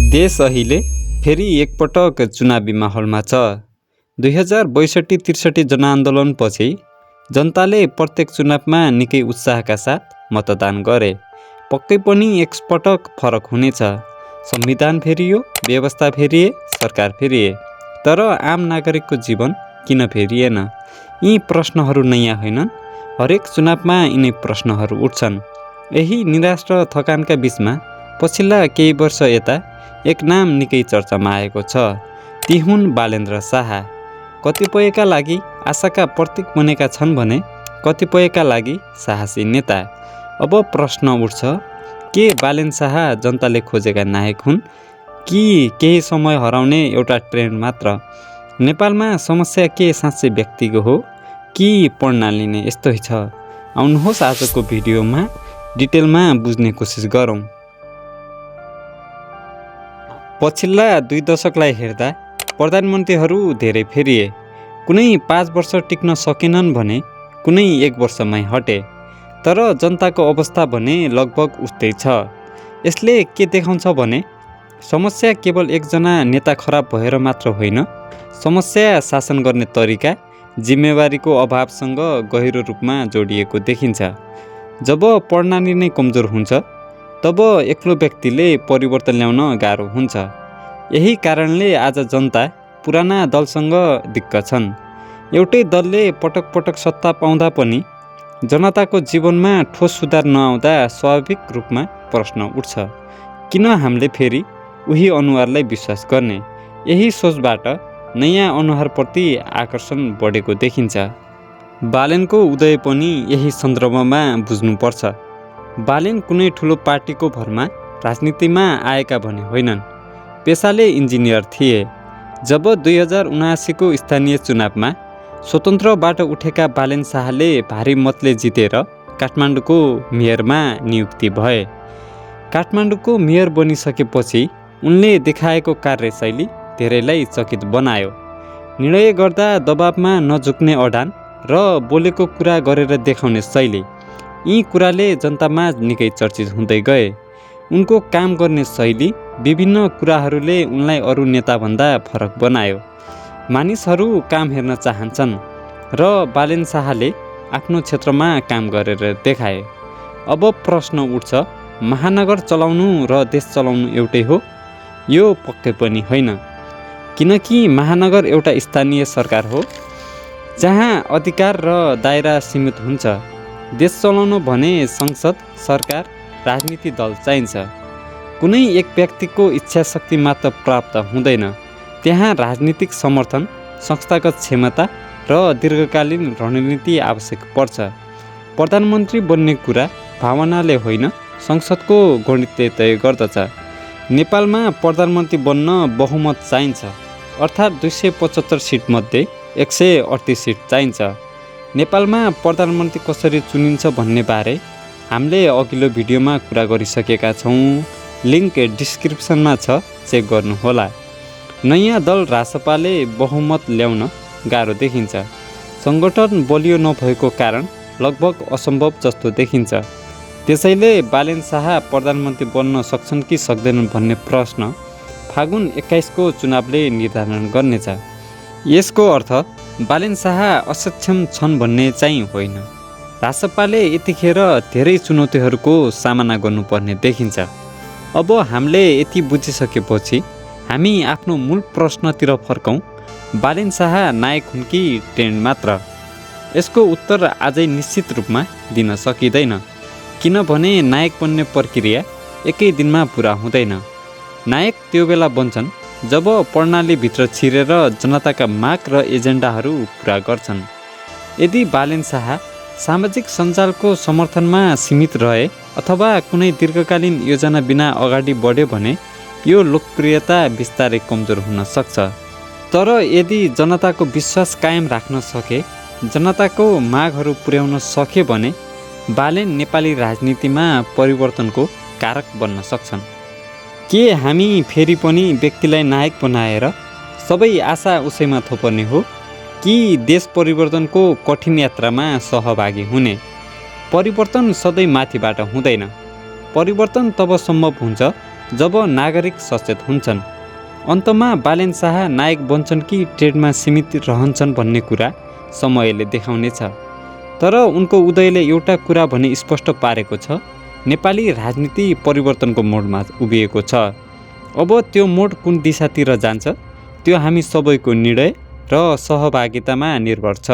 देश अहिले फेरि एकपटक चुनावी माहौलमा छ। 2062-63 जनआन्दोलनपछि जनताले प्रत्येक चुनावमा निकै उत्साहका साथ मतदान गरे। पक्कै पनि एकपटक फरक हुनेछ। संविधान फेरियो, व्यवस्था फेरिए, सरकार फेरिए, तर आम नागरिकको जीवन किन फेरिएन? यी प्रश्नहरू नयाँ होइनन्। हरेक चुनावमा यिनै प्रश्नहरू उठ्छन्। यही निराश र थकानका बीचमा पछिल्ला केही वर्ष यता एक नाम निकै चर्चामा आएको छ। ती हुन् बालेन्द्र शाह। कतिपयका लागि आशाका प्रतीक बनेका छन् भने कतिपयका लागि साहसी नेता। अब प्रश्न उठ्छ, के बालेन शाह जनताले खोजेका नायक हुन् कि केही समय हराउने एउटा ट्रेन्ड मात्र? नेपालमा समस्या के साँच्चै व्यक्तिको हो कि प्रणाली नै यस्तै छ? आउनुहोस् आजको भिडियोमा डिटेलमा बुझ्ने कोसिस गरौँ। पछिल्ला 2 दशकलाई हेर्दा प्रधानमन्त्रीहरू धेरै फेरिए। कुनै 5 वर्ष टिक्न सकेनन् भने कुनै 1 वर्षमै हटे। तर जनताको अवस्था भने लगभग उस्तै छ। यसले के देखाउँछ भने समस्या केवल एकजना नेता खराब भएर मात्र होइन, समस्या शासन गर्ने तरिका, जिम्मेवारीको अभावसँग गहिरो रूपमा जोडिएको देखिन्छ। जब प्रणाली नै कमजोर हुन्छ तब एक्लो व्यक्तिले परिवर्तन ल्याउन गाह्रो हुन्छ। यही कारणले आज जनता पुराना दलसँग दिक्क छन्। एउटै दलले पटक पटक सत्ता पाउँदा पनि जनताको जीवनमा ठोस सुधार नआउँदा स्वाभाविक रूपमा प्रश्न उठ्छ, किन हामीले फेरि उही अनुहारलाई विश्वास गर्ने? यही सोचबाट नयाँ अनुहारप्रति आकर्षण बढेको देखिन्छ। बालेनको उदय पनि यही सन्दर्भमा बुझ्नुपर्छ। बालेन कुनै ठुलो पार्टीको भरमा राजनीतिमा आएका भने होइनन्। पेसाले इन्जिनियर थिए। जब 2079को स्थानीय चुनावमा स्वतन्त्रबाट उठेका बालेन शाहले भारी मतले जितेर काठमाडौँको मेयरमा नियुक्ति भए। काठमाडौँको मेयर बनिसकेपछि उनले देखाएको कार्यशैली धेरैलाई चकित बनायो। निर्णय गर्दा दबावमा नझुक्ने अडान र बोलेको कुरा गरेर देखाउने शैली, यी कुराले जनतामा निकै चर्चित हुँदै गए। उनको काम गर्ने शैली, विभिन्न कुराहरूले उनलाई अरू नेताभन्दा फरक बनायो। मानिसहरू काम हेर्न चाहन्छन् र बालेन शाहले आफ्नो क्षेत्रमा काम गरेर देखाए। अब प्रश्न उठ्छ, महानगर चलाउनु र देश चलाउनु एउटै हो? यो पक्कै पनि होइन, किनकि महानगर एउटा स्थानीय सरकार हो जहाँ अधिकार र दायरा सीमित हुन्छ। देश चलाउनु भने संसद, सरकार, राजनीति दल चाहिन्छ। कुनै एक व्यक्तिको इच्छा शक्ति मात्र प्राप्त हुँदैन। त्यहाँ राजनीतिक समर्थन, संस्थागत क्षमता र दीर्घकालीन रणनीति आवश्यक पर्छ। प्रधानमन्त्री बन्ने कुरा भावनाले होइन, संसदको गणितले तय गर्दछ। नेपालमा प्रधानमन्त्री बन्न बहुमत चाहिन्छ, अर्थात् 275 सिटमध्ये 138 सिट चाहिन्छ। नेपालमा प्रधानमन्त्री कसरी चुनिन्छ भन्ने बारे हामीले अघिल्लो भिडियोमा कुरा गरिसकेका छौँ। लिङ्क डिस्क्रिप्सनमा छ, चेक गर्नुहोला। नयाँ दल रासपाले बहुमत ल्याउन गाह्रो देखिन्छ। सङ्गठन बलियो नभएको कारण लगभग असम्भव जस्तो देखिन्छ। त्यसैले बालेन शाह प्रधानमन्त्री बन्न सक्छन् कि सक्दैनन् भन्ने प्रश्न फागुन 21को चुनावले निर्धारण गर्नेछ। यसको अर्थ बालेन शाह असक्षम छन् भन्ने चाहिँ होइन। रासपाले यतिखेर धेरै चुनौतीहरूको सामना गर्नुपर्ने देखिन्छ। अब हामीले यति बुझिसकेपछि हामी आफ्नो मूल प्रश्नतिर फर्कौँ। बालेन शाह नायक हुन् कि ट्रेन्ड मात्र? यसको उत्तर आजै निश्चित रूपमा दिन सकिँदैन, किनभने नायक बन्ने प्रक्रिया एकै दिनमा पुरा हुँदैन। नायक त्यो बेला बन्छन् जब प्रणालीभित्र छिरेर जनताका माग र एजेन्डाहरू पुरा गर्छन्। यदि बालेन शाह सामाजिक सञ्जालको समर्थनमा सीमित रहे अथवा कुनै दीर्घकालीन योजना बिना अगाडि बढ्यो भने यो लोकप्रियता बिस्तारै कमजोर हुन सक्छ। तर यदि जनताको विश्वास कायम राख्न सके, जनताको मागहरू पुर्याउन सके भने बालेन नेपाली राजनीतिमा परिवर्तनको कारक बन्न सक्छन्। के हामी फेरि पनि व्यक्तिलाई नायक बनाएर सबै आशा उसैमा थोपर्ने हो कि देश परिवर्तनको कठिन यात्रामा सहभागी हुने? परिवर्तन सधैँ माथिबाट हुँदैन। परिवर्तन तब सम्भव हुन्छ जब नागरिक सचेत हुन्छन्। अन्तमा बालेन शाह नायक बन्छन् कि ट्रेडमा सीमित रहन्छन् भन्ने कुरा समयले देखाउनेछ। तर उनको उदयले एउटा कुरा भने स्पष्ट पारेको छ, नेपाली राजनीति परिवर्तनको मोडमा उभिएको छ। अब त्यो मोड कुन दिशातिर जान्छ त्यो हामी सबैको निर्णय र सहभागितामा निर्भर छ।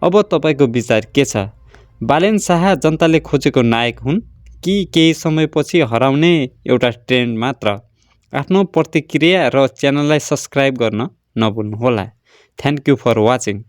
अब तपाईँको विचार के छ? बालेन शाह जनताले खोजेको नायक हुन् कि केही समयपछि हराउने एउटा ट्रेन्ड मात्र? आफ्नो प्रतिक्रिया र च्यानललाई सब्सक्राइब गर्न नभुल्नुहोला। Thank you for watching.